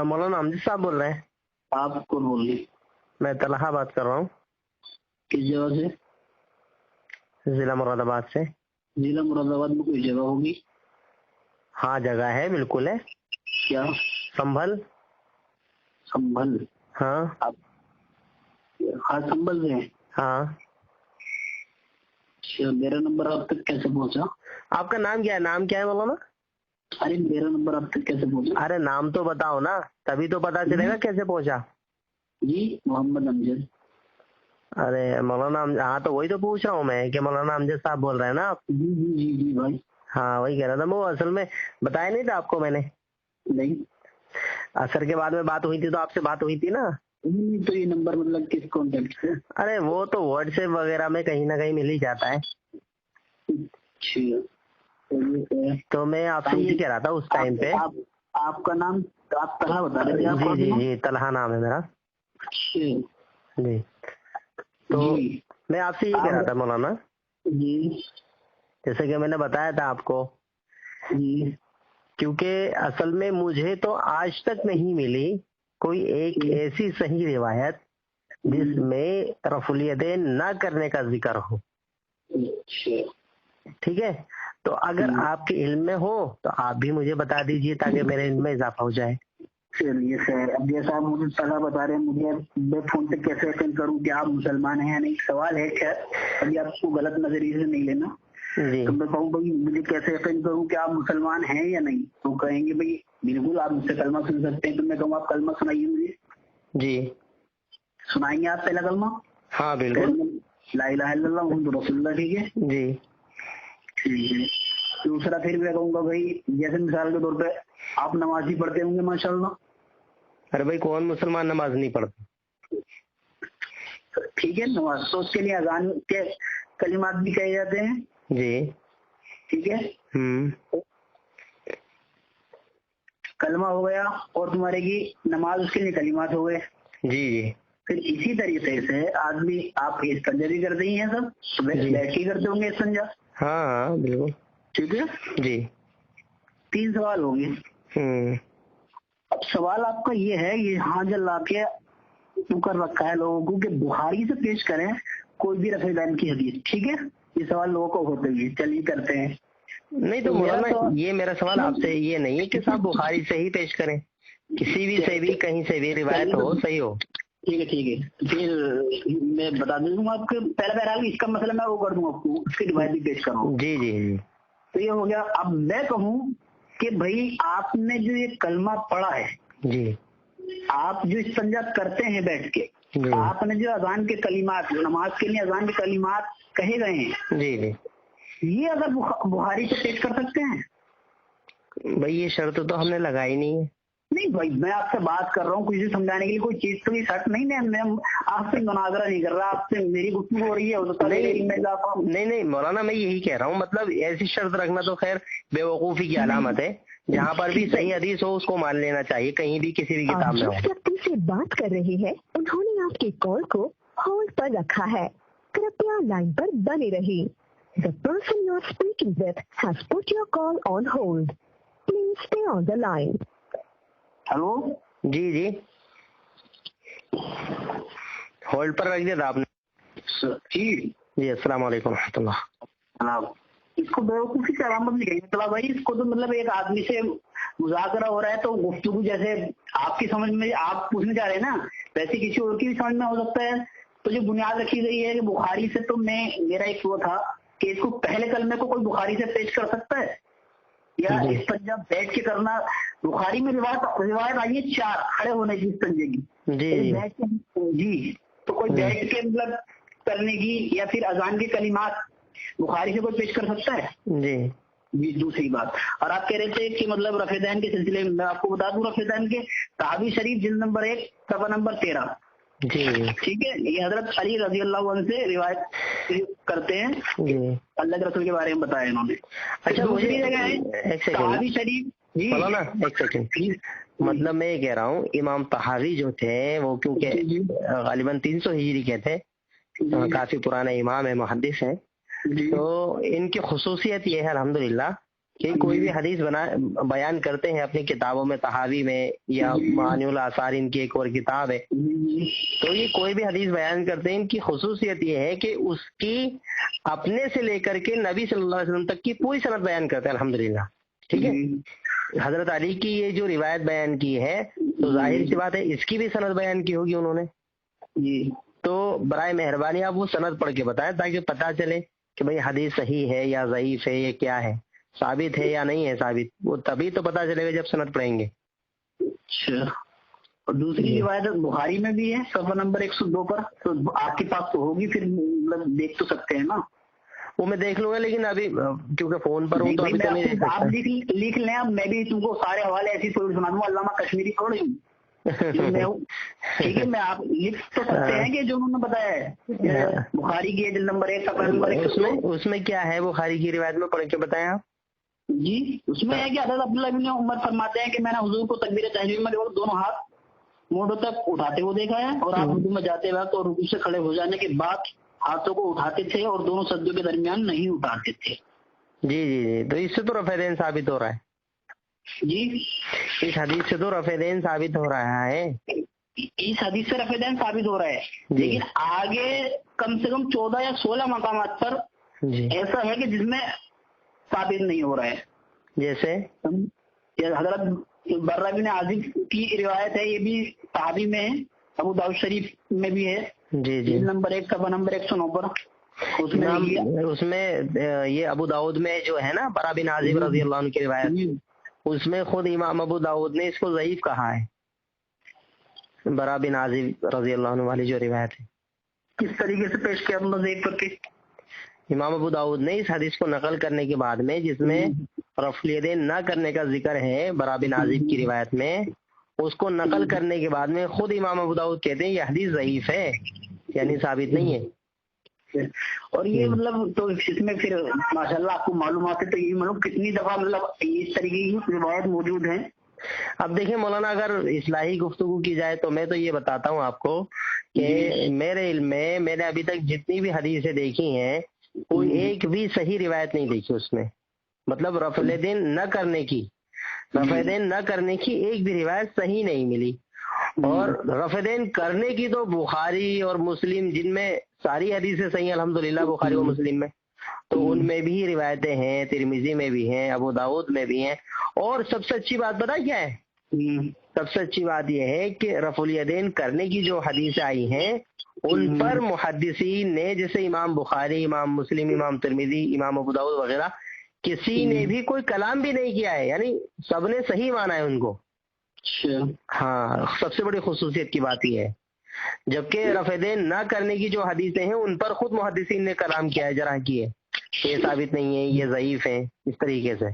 مولانا امجد صاحب بول رہے ہیں؟ آپ کون بول رہے؟ میں طلحہ بات کر رہا ہوں، کس جگہ سے؟ ضلع مراد آباد سے۔ ضلع مراد آباد میں کوئی جگہ ہوگی؟ ہاں جگہ ہے، بالکل ہے۔ کیا؟ سنبھل۔ سنبھل؟ ہاں آپ خاص سنبھل سے ہیں؟ ہاں۔ اچھا، میرا نمبر آپ تک کیسے پہنچا؟ آپ کا نام کیا ہے؟ نام کیا ہے مولانا؟ ارے میرا نمبر آپ تک کیسے پہنچا؟ ارے نام تو بتاؤ نا، تبھی تو پتا چلے گا کیسے پہنچا۔ جی محمد امجد۔ ارے مولانا ہاں تو وہی تو پوچھ رہا ہوں میں کہ مولانا امجد صاحب بول رہے ہیں نا آپ؟ جی جی جی جی بھائی۔ ہاں وہی کہہ رہا تھا، وہ اصل میں بتایا نہیں تھا آپ کو میں نے؟ نہیں عصر کے بعد میں بات ہوئی تھی تو آپ سے بات ہوئی تھی نا؟ تو یہ نمبر مطلب کس کانٹیکٹ سے؟ ارے وہ تو واٹس ایپ وغیرہ میں کہیں نہ کہیں مل ہی جاتا ہے۔ اچھا، تو میں آپ سے یہ کہہ رہا تھا اس ٹائم پہ۔ آپ کا نام آپ طلحہ بتا رہے تھے؟ جی جی جی طلحہ نام ہے میرا۔ جی تو میں آپ سے یہ کہہ رہا تھا مولانا، جی جیسے کہ میں نے بتایا تھا آپ کو، جی کیونکہ اصل میں مجھے تو آج تک نہیں ملی کوئی ایک ایسی صحیح روایت جس میں رفع الیدین نہ کرنے کا ذکر ہو۔ ٹھیک ہے، تو اگر آپ کے علم میں ہو تو آپ بھی مجھے بتا دیجئے تاکہ میرے علم میں اضافہ ہو جائے۔ چلیے خیر، اب جیسا آپ مجھے طلحہ بتا رہے ہیں، مجھے میں فون پہ کیسے یقین کروں کہ آپ مسلمان ہیں یا نہیں؟ سوال ہے، خیر ابھی آپ کو غلط نظریے سے نہیں لینا۔ جی تو میں کہوں بھائی مجھے کیسے یقین کروں کہ آپ مسلمان ہیں یا نہیں؟ تو کہیں گے بھائی بالکل آپ مجھ سے کلمہ سن سکتے ہیں۔ تو میں کہوں آپ کلمہ سنائیے مجھے۔ جی سنائیں گے آپ پہلا کلمہ؟ ہاں بالکل۔ لا الہ الا اللہ محمد رسول اللہ، ٹھیک ہے؟ جی ٹھیک ہے۔ دوسرا پھر میں کہوں گا بھائی جیسے مثال کے طور پہ آپ نماز ہی پڑھتے ہوں گے ماشاء اللہ۔ ارے بھائی کون مسلمان نماز نہیں پڑھتا؟ ٹھیک ہے، نماز تو اس کے لیے اذان کے کلمات بھی کہے جاتے ہیں۔ جی ٹھیک ہے، کلمہ ہو گیا اور تمہارے کی نماز، اس کے لیے کلمات ہو گئے۔ جی جی پھر اسی طریقے سے آدمی آپ استنجا بھی کرتے ہی ہیں، سب بیٹھ کے کرتے ہوں گے استنجا۔ ہاں ہاں بالکل۔ ٹھیک ہے، جی 3 سوال ہو گئے۔ اب سوال آپ کا یہ ہے، یہ ہاں جو لا کے کر رکھا ہے لوگوں کو کہ بخاری سے پیش کریں کوئی بھی رفع دین کی حدیث، ٹھیک ہے؟ یہ سوال لوگوں کو ہوتے ہی، چلیے کرتے ہیں۔ نہیں تو مولانا یہ میرا سوال آپ سے یہ نہیں ہے کہ صاحب بخاری سے ہی پیش کریں، کسی بھی سے بھی کہیں سے بھی روایت ہو صحیح ہو۔ ٹھیک ہے ٹھیک ہے، پھر میں بتا دوں گا آپ کو پہلا بہرحال اس کا مسئلہ میں وہ کر دوں گا آپ کو، اس کی روایت بھی پیش کروں۔ جی جی جی تو یہ ہو گیا۔ اب میں کہوں کہ بھائی آپ نے جو یہ کلمہ پڑھا ہے، جی آپ جو استنجا کرتے ہیں بیٹھ کے، آپ نے جو اذان کے کلمات، نماز کے لیے اذان کے کلمات کہے گئے ہیں، جی جی یہ اگر بخاری سے پیش کر سکتے ہیں؟ بھائی یہ شرط تو ہم نے لگائی نہیں ہے۔ نہیں بھائی، میں آپ سے بات کر رہا ہوں کسی سمجھانے کے لیے، کوئی چیز تو بھی شرط نہیں ہے۔ میں آپ سے مناظرہ نہیں کر رہا، آپ سے میری گفتگو ہو رہی ہے۔ نہیں نہیں مولانا میں یہی کہہ رہا ہوں، مطلب ایسی شرط رکھنا تو خیر بے وقوفی کی علامت ہے۔ جہاں پر بھی صحیح حدیث ہو اس کو مان لینا چاہیے، کہیں بھی کسی بھی کتاب میں ہو۔ جس ویکتی سے بات کر رہے ہیں انہوں نے آپ کے کال کو ہولڈ پر رکھا ہے، کرپیا لائن پر بنے رہی۔ The person you are speaking with has put your call on hold. Please stay on the line. Hello جی جی ہولڈ پر رکھ دیا تھا آپ نے؟ جی السلام علیکم و رحمۃ اللہ۔ اس کو بیوقوفی کی علامت نہیں کہیں گے بھائی، اس کو تو مطلب ایک آدمی سے مذاکرہ ہو رہا ہے تو گفتگو جیسے آپ کی سمجھ میں آپ پوچھنے جا رہے ہیں نا، ویسے کسی اور کی بھی سمجھ میں ہو سکتا ہے۔ تو جو بنیاد رکھی گئی ہے کہ بخاری سے، تو میرا ایک وہ تھا کہ اس کو پہلے کلمے کو کوئی بخاری سے پیش کر سکتا ہے یا استنجا بیٹھ کے کرنا؟ بخاری میں روایت آئی ہے 4 کھڑے ہونے کی استنجے کی۔ جی تو کوئی بیٹھ کے مطلب کرنے کی یا پھر اذان کے کلمات بخاری سے کوئی پیش کر سکتا ہے؟ جی دوسری بات، اور آپ کہہ رہے تھے کہ مطلب رفع دین کے سلسلے میں میں آپ کو بتا دوں، رفع دین کے تحابی شریف جلد نمبر 1 صفحہ نمبر 13، ٹھیک ہے؟ یہ حضرت علی رضی اللہ عنہ سے روایت کرتے ہیں، اللہ کے رسول کے بارے میں بتایا انہوں نے۔ اچھا دوسری جگہ ہے تحابی شریف۔ جی ایک سیکنڈ، مطلب میں یہ کہہ رہا ہوں امام طحاوی جو تھے وہ کیونکہ غالباً 300 ہجری کے تھے، کافی پرانے امام ہیں، محدث ہیں، تو ان کی خصوصیت یہ ہے الحمدللہ کہ کوئی بھی حدیث بیان کرتے ہیں اپنی کتابوں میں، تحاوی میں یا معانی الاثار ان کی ایک اور کتاب ہے، تو یہ کوئی بھی حدیث بیان کرتے ہیں، ان کی خصوصیت یہ ہے کہ اس کی اپنے سے لے کر کے نبی صلی اللہ علیہ وسلم تک کی پوری سند بیان کرتے ہیں الحمدللہ. ٹھیک ہے، حضرت علی کی یہ جو روایت بیان کی ہے تو ظاہر سی بات ہے اس کی بھی سند بیان کی ہوگی انہوں نے. تو برائے مہربانی آپ وہ سند پڑھ کے بتائیں تاکہ پتہ چلے کہ بھئی حدیث صحیح ہے یا ضعیف ہے، یہ کیا ہے، ثابت ہے یا نہیں ہے ثابت، وہ تبھی تو پتہ چلے گا جب سند پڑھیں گے. اچھا، اور دوسری روایت بخاری میں بھی ہے صفحہ نمبر 102 پر، تو آپ کے پاس تو ہوگی، پھر مطلب دیکھ تو سکتے ہیں نا. وہ میں دیکھ لوں گا، لیکن ابھی کیونکہ فون پر ہوں تو ابھی تو نہیں دیکھ آپ سکتا. لکھ لیں، اب میں بھی تم کو سارے حوالے ایسی تھوڑی سنا دوں گا، علامہ کشمیری تھوڑی ہوں. ٹھیک ہے، میں آپ لکھ تو سکتے ہیں کہ جو انہوں نے بتایا ہے بخاری کی جلد نمبر 1 صفحہ نمبر 102. اس میں کیا ہے بخاری کی روایت میں پڑھ کے بتائیں آپ. جی، اس میں ہے کہ حضرت عبداللہ بن عمر فرماتے ہیں کہ میں نے حضور کو تکبیر تحریم میں دونوں ہاتھ مونڈوں تک اٹھاتے ہوئے دیکھا ہے، اور آپ رکوع میں جاتے وقت اور رکوع سے کھڑے ہو جانے کے بعد ہاتھوں کو اٹھاتے تھے اور دونوں سجدوں کے درمیان نہیں اٹھاتے تھے. جی جی جی، تو اس سے تو رفع دین ثابت ہو رہا ہے. جی، اس حدیث سے تو رفع دین ثابت ہو رہا ہے. اس حدیث سے رفع دین ثابت ہو رہا ہے، لیکن آگے کم سے کم 14 یا 16 مقامات پر ایسا ہے کہ جس میں ثابت نہیں ہو رہا ہے. جیسے حضرت برہ بن عازب کی روایت ہے، یہ بھی صحابی میں ہے، ابو داؤد شریف میں بھی ہے. جی جی، نمبر 1 صفحہ نمبر 109 پر. اس میں یہ ابو داؤد میں جو ہے نا برہ بن عازب رضی اللہ عنہ کی روایت، اس میں خود امام ابو داؤد نے اس کو ضعیف کہا ہے. برہ بن عازب رضی اللہ عنہ والی جو روایت ہے، کس طریقے سے پیش کیا ضعیف کر کے؟ امام ابو داؤد نے اس حدیث کو نقل کرنے کے بعد میں جس میں رفع الیدین نہ کرنے کا ذکر ہے برہ بن عازب کی روایت میں، اس کو نقل کرنے کے بعد میں خود امام ابو داؤد کہتے ہیں یہ حدیث ضعیف ہے، یعنی ثابت نہیں ہے. اور یہ مطلب تو اس میں پھر ماشاءاللہ آپ کو معلومات ہے، تو یہ مطلب کتنی دفعہ مطلب اس طریقے کی روایت موجود ہیں؟ اب دیکھیں مولانا، اگر اصلاحی گفتگو کی جائے تو میں تو یہ بتاتا ہوں آپ کو کہ میرے علم میں میں نے ابھی تک جتنی بھی حدیثیں دیکھی ہیں کوئی ایک بھی صحیح روایت نہیں دیکھی اس میں، مطلب رفع الیدین نہ کرنے کی ایک بھی روایت صحیح نہیں ملی. اور رفع الیدین کرنے کی تو بخاری اور مسلم، جن میں ساری حدیثیں صحیح الحمدللہ بخاری و مسلم میں، تو ان میں بھی روایتیں ہیں، ترمذی میں بھی ہیں، ابو داؤد میں بھی ہیں. اور سب سے اچھی بات پتہ کیا ہے؟ سب سے اچھی بات یہ ہے کہ رفع الیدین کرنے کی جو حدیثیں آئی ہیں ان پر محدثین نے، جیسے امام بخاری، امام مسلم، امام ترمذی، امام ابو داؤد وغیرہ، کسی نے بھی کوئی کلام بھی نہیں کیا ہے، یعنی سب نے صحیح مانا ہے ان کو. ہاں، سب سے بڑی خصوصیت کی بات یہ ہے. جبکہ رفع دین نہ کرنے کی جو حدیثیں ہیں ان پر خود محدثین نے کلام کیا ہے، جرح کی ہے، یہ ثابت نہیں ہے، یہ ضعیف ہیں، اس طریقے سے.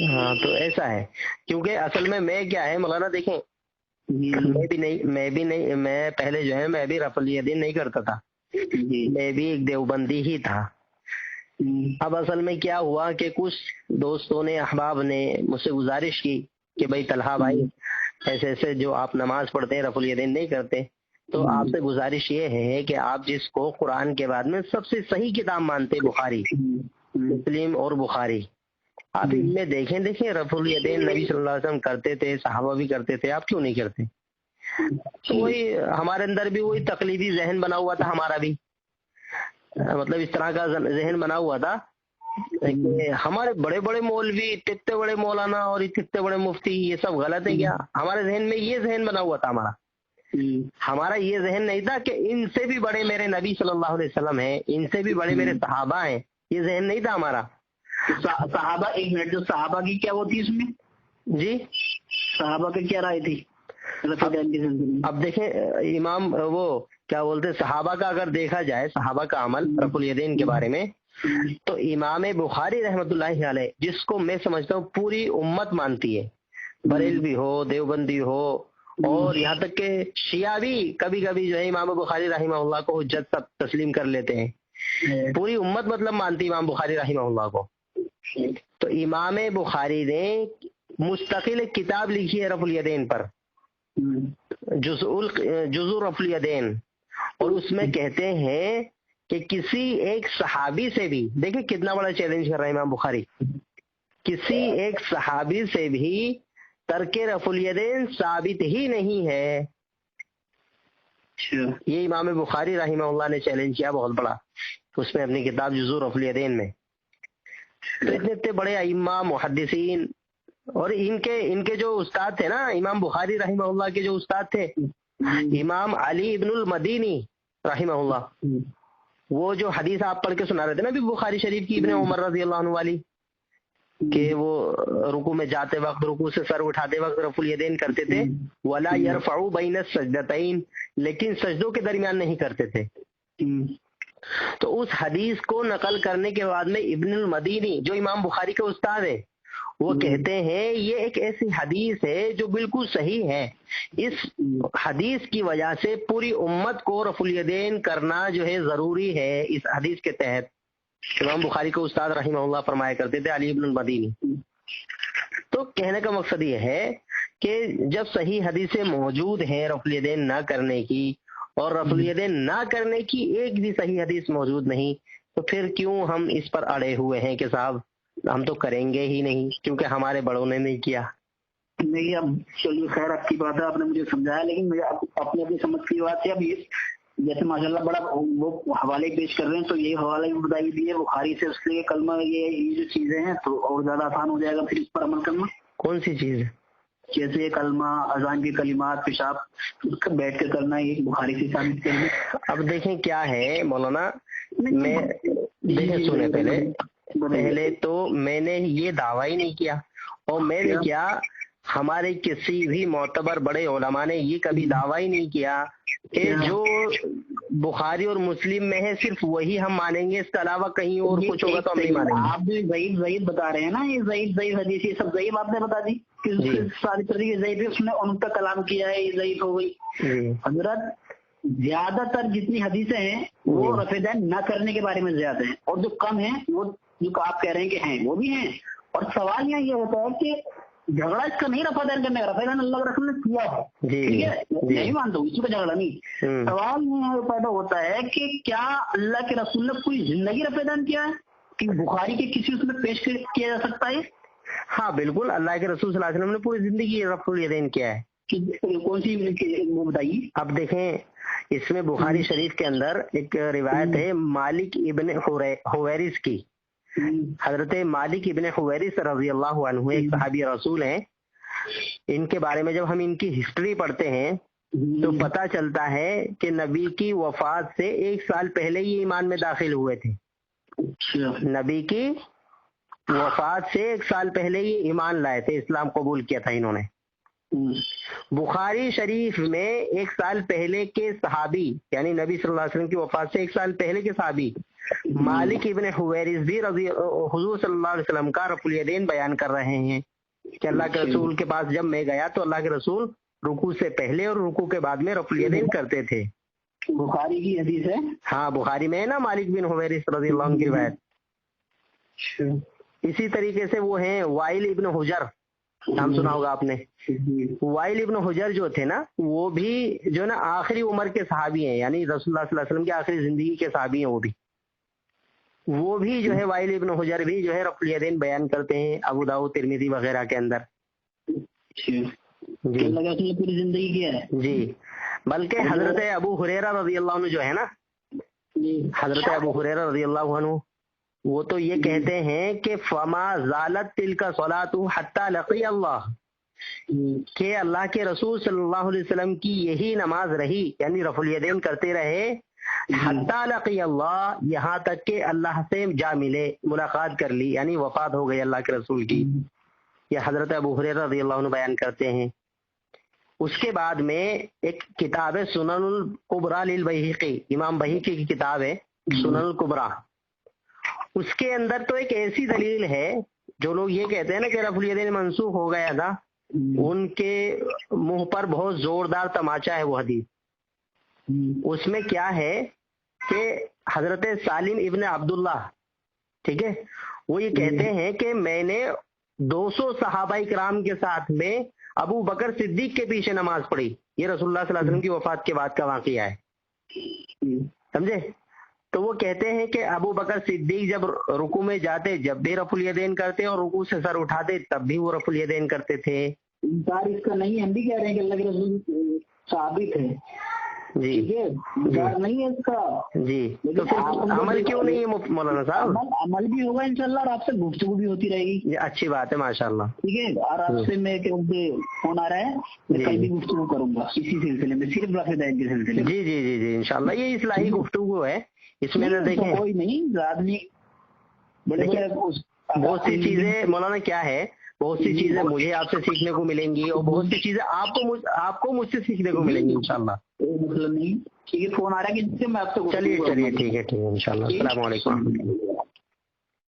ہاں، تو ایسا ہے. کیونکہ اصل میں کیا ہے مولانا، دیکھیں میں پہلے جو ہے میں بھی رفع الیدین نہیں کرتا تھا، میں بھی ایک دیوبندی ہی تھا. اب اصل میں کیا ہوا کہ کچھ دوستوں نے، احباب نے مجھ سے گزارش کی کہ بھائی طلحہ بھائی ایسے ایسے جو آپ نماز پڑھتے ہیں رفع الیدین نہیں کرتے، تو آپ سے گزارش یہ ہے کہ آپ جس کو قرآن کے بعد میں سب سے صحیح کتاب مانتے بخاری، مسلم اور بخاری، آپ ان میں دیکھیں رفع الیدین نبی صلی اللہ علیہ وسلم کرتے تھے، صحابہ بھی کرتے تھے، آپ کیوں نہیں کرتے؟ تو وہی ہمارے اندر بھی وہی تقلیدی ذہن بنا ہوا تھا، ہمارا بھی مطلب اس طرح کا ذہن بنا ہوا تھا کہ ہمارے بڑے بڑے مولوی، اتنے بڑے مولانا اور اتنے بڑے مفتی، یہ سب غلط ہے کیا؟ ہمارے ذہن میں یہ ذہن بنا ہوا تھا ہمارا یہ ذہن نہیں تھا کہ ان سے بھی بڑے میرے نبی صلی اللہ علیہ وسلم ہیں، ان سے بھی بڑے میرے صحابہ ہیں، یہ ذہن نہیں تھا ہمارا. صحابہ، ایک منٹ، جو صحابہ کی کیا ہوتی اس میں؟ جی، صحابہ کی کیا رائے تھی؟ اب دیکھیں امام وہ کیا بولتے، صحابہ کا اگر دیکھا جائے، صحابہ کا عمل رفع الیدین کے بارے میں، تو امام بخاری رحمۃ اللہ علیہ، جس کو میں سمجھتا ہوں پوری امت مانتی ہے، بریلوی ہو، دیوبندی ہو، اور یہاں تک کہ شیعہ بھی کبھی کبھی جو ہے امام بخاری رحمہ اللہ کو حجت تسلیم کر لیتے ہیں، پوری امت مطلب مانتی امام بخاری رحمہ اللہ کو. تو امام بخاری نے مستقل ایک کتاب لکھی ہے رفع الیدین پر، جزء رفع الیدین، اور اس میں کہتے ہیں کہ کسی ایک صحابی سے بھی، دیکھیں کتنا بڑا چیلنج کر رہا ہے امام بخاری، کسی ایک صحابی سے بھی ترک رفع الیدین ثابت ہی نہیں ہے. یہ امام بخاری رحمہ اللہ نے چیلنج کیا بہت بڑا، اس میں اپنی کتاب جزء رفع الیدین میں. تو اتنے بڑے ائمہ محدثین، اور ان کے جو استاد تھے نا، امام بخاری رحمہ اللہ کے جو استاد تھے امام علی ابن المدینی رحمہ اللہ، وہ جو حدیث آپ پڑھ کے سنا رہے تھے نا ابھی بخاری شریف کی، ابن عمر رضی اللہ عنہ والی، کہ وہ رکوع میں جاتے وقت، رکوع سے سر اٹھاتے وقت رفع الیدین کرتے تھے، ولا یرفع بین السجدتین، لیکن سجدوں کے درمیان نہیں کرتے تھے. تو اس حدیث کو نقل کرنے کے بعد میں ابن المدینی جو امام بخاری کے استاد ہے، وہ کہتے ہیں یہ ایک ایسی حدیث ہے جو بالکل صحیح ہے، اس حدیث کی وجہ سے پوری امت کو رفع الیدین کرنا جو ہے ضروری ہے. اس حدیث کے تحت امام بخاری کے استاد رحمہ اللہ فرمایا کرتے تھے، علی ابن المدینی. تو کہنے کا مقصد یہ ہے کہ جب صحیح حدیثیں موجود ہیں رفع الیدین نہ کرنے کی، اور رفع الیدین نہ کرنے کی ایک بھی صحیح حدیث موجود نہیں، تو پھر کیوں ہم اس پر اڑے ہوئے ہیں کہ صاحب ہم تو کریں گے ہی نہیں کیونکہ ہمارے بڑوں نے نہیں کیا. نہیں اب چلیے خیر، آپ کی بات ہے، آپ نے مجھے سمجھایا، لیکن مجھے اپنی سمجھ کی بات ہے. اب یہ جیسے ماشاءاللہ بڑا وہ حوالے پیش کر رہے ہیں، تو یہ حوالے بھی بتائی دیے بخاری سے، اس لیے کلمہ یہ جو چیزیں ہیں تو اور زیادہ آسان ہو جائے گا پھر اس پر عمل کرنا. کون سی چیز؟ جیسے کلمہ، اذان کے کلمات، پیشاب بیٹھ کے کرنا، یہ بخاری سے ثابت کرنا. اب دیکھیں کیا ہے مولانا، میں دیکھیں سنیں پہلے تو میں نے یہ دعویٰ ہی نہیں کیا، اور میں نے کیا ہمارے کسی بھی معتبر بڑے علماء نے یہ کبھی دعویٰ ہی نہیں کیا کہ جو بخاری اور مسلم میں ہے صرف وہی ہم مانیں گے، اس کے علاوہ کہیں اور کچھ ہوگا تو ہم نہیں مانیں گے. آپ بھی ضعیف بتا رہے ہیں نا، یہ ضعیف حدیث، یہ سب ضعیف آپ نے بتا دی کہ ساری طریقے ضعیف ہے، اس نے ان کا کلام کیا ہے، یہ ضعیف ہو گئی. حضرت زیادہ تر جتنی حدیثیں ہیں وہ رفع الیدین نہ کرنے کے بارے میں زیادہ ہیں، اور جو کم ہیں وہ جو آپ کہہ رہے ہیں کہ ہیں وہ بھی ہیں. اور سوال یہاں یہ ہوتا ہے کہ جھگڑا اس کا نہیں رفع الیدین کرنے کا، رفع الیدین اللہ کے رسول نے کیا ہے، ٹھیک ہے، نہیں مانتا ہوں، اسی کا جھگڑا نہیں. سوال یہ پیدا ہوتا ہے کہ کیا اللہ کے رسول نے پوری زندگی رفع الیدین کیا ہے کہ بخاری کے کسی اس میں پیش کیا جا سکتا ہے؟ ہاں بالکل، اللہ کے رسول صلی اللہ علیہ وسلم نے پوری زندگی رفع الیدین کیا ہے. کون سی وہ بتائیے. اب دیکھیں اس میں بخاری شریف کے اندر ایک روایت ہے مالک ابن حویرث کی. حضرت مالک ابن حویرث رضی اللہ عنہ ایک صحابی رسول ہیں. ان کے بارے میں جب ہم ان کی ہسٹری پڑھتے ہیں تو پتہ چلتا ہے کہ نبی کی وفات سے 1 سال پہلے یہ ایمان میں داخل ہوئے تھے. نبی کی وفات سے 1 سال پہلے یہ ایمان لائے تھے، اسلام قبول کیا تھا انہوں نے. بخاری شریف میں 1 سال پہلے کے صحابی، یعنی نبی صلی اللہ علیہ وسلم کی وفات سے 1 سال پہلے کے صحابی مالک ابن حویرث بھی حضور صلی اللہ علیہ وسلم کا رفع الیدین بیان کر رہے ہیں کہ اللہ کے رسول کے پاس جب میں گیا تو اللہ کے رسول رکوع سے پہلے اور رکوع کے بعد میں رفع الیدین کرتے تھے. بخاری کی حدیث ہے. ہاں بخاری میں ہے نا مالک بن حویرث رضی اللہ عنہ کی روایت. اسی طریقے سے وہ ہیں وائل ابن حجر، نام سنا ہوگا آپ نے. وائل ابن حجر جو تھے نا، وہ بھی جو نا آخری عمر کے صحابی ہیں، یعنی رسول اللہ صلی اللہ علیہ وسلم کی آخری زندگی کے صحابی ہیں. وہ بھی جو ہے وائل ابن حجر بھی جو ہے رفع الیدین بیان کرتے ہیں ابو داؤد، ترمذی وغیرہ کے اندر. جی پوری زندگی کیا ہے. جی بلکہ حضرت ابو ہریرہ رضی اللہ عنہ جو ہے نا، حضرت ابو ہریرہ رضی اللہ عنہ وہ تو یہ کہتے ہیں کہ فما زالت تلک صلاۃ حتی لقی اللہ، کہ اللہ کے رسول صلی اللہ علیہ وسلم کی یہی نماز رہی، یعنی رفع الیدین کرتے رہے حتی لقی اللہ، یہاں تک کہ اللہ سے جا ملے، ملاقات کر لی، یعنی وفات ہو گئی اللہ کے رسول کی. یہ حضرت ابو ہریرہ رضی اللہ عنہ بیان کرتے ہیں. اس کے بعد میں ایک کتاب ہے سنن الکبریٰ للبیہقی، امام بہقی کی کتاب ہے سنن الکبریٰ. اس کے اندر تو ایک ایسی دلیل ہے، جو لوگ یہ کہتے ہیں نا کہ رفع الیدین منسوخ ہو گیا تھا، ان کے منہ پر بہت زوردار تماچا ہے وہ حدیث. اس میں کیا ہے کہ حضرت سالم ابن عبداللہ، ٹھیک ہے، وہ یہ کہتے ہیں کہ میں نے 200 صحابہ کرام کے ساتھ میں ابو بکر صدیق کے پیچھے نماز پڑھی. یہ رسول اللہ صلی اللہ علیہ وسلم کی وفات کے بعد کا واقعہ ہے، سمجھے. تو وہ کہتے ہیں کہ ابو بکر صدیق جب رکوع میں جاتے جب بھی رفع الیدین کرتے اور رکوع سے سر اٹھاتے تب بھی وہ رفع الیدین کرتے تھے. انکار اس کا نہیں, ہم بھی کہہ رہے ہیں کہ اللہ کے رسول صحابی تھے. جی ٹھیک ہے, انکار نہیں ہے اس کا. جی, تو پھر عمل کیوں نہیں ہے مولانا صاحب؟ عمل بھی ہوگا انشاءاللہ, اور آپ سے گفتگو بھی ہوتی رہے گی. یہ اچھی بات ہے ماشاء اللہ. ٹھیک ہے, اور آپ سے میں فون آ رہا ہے, میں کل بھی گفتگو کروں گا اسی سلسلے میں, صرف رافع دین کے سلسلے میں. جی جی جی جی انشاءاللہ, یہ اصلاحی گفتگو ہے, اس میں نہ دیکھیں کوئی نہیں آدمی بڑے بڑے بہت سی چیزیں مولانا کیا ہے, بہت سی چیزیں مجھے آپ سے سیکھنے کو ملیں گی اور بہت سی چیزیں آپ کو مجھ سے سیکھنے کو ملیں گی انشاءاللہ. کوئی مسئلہ نہیں. ٹھیک ہے, فون آ رہا ہے کہ میں آپ سے چلیے ٹھیک ہے انشاءاللہ. السلام علیکم.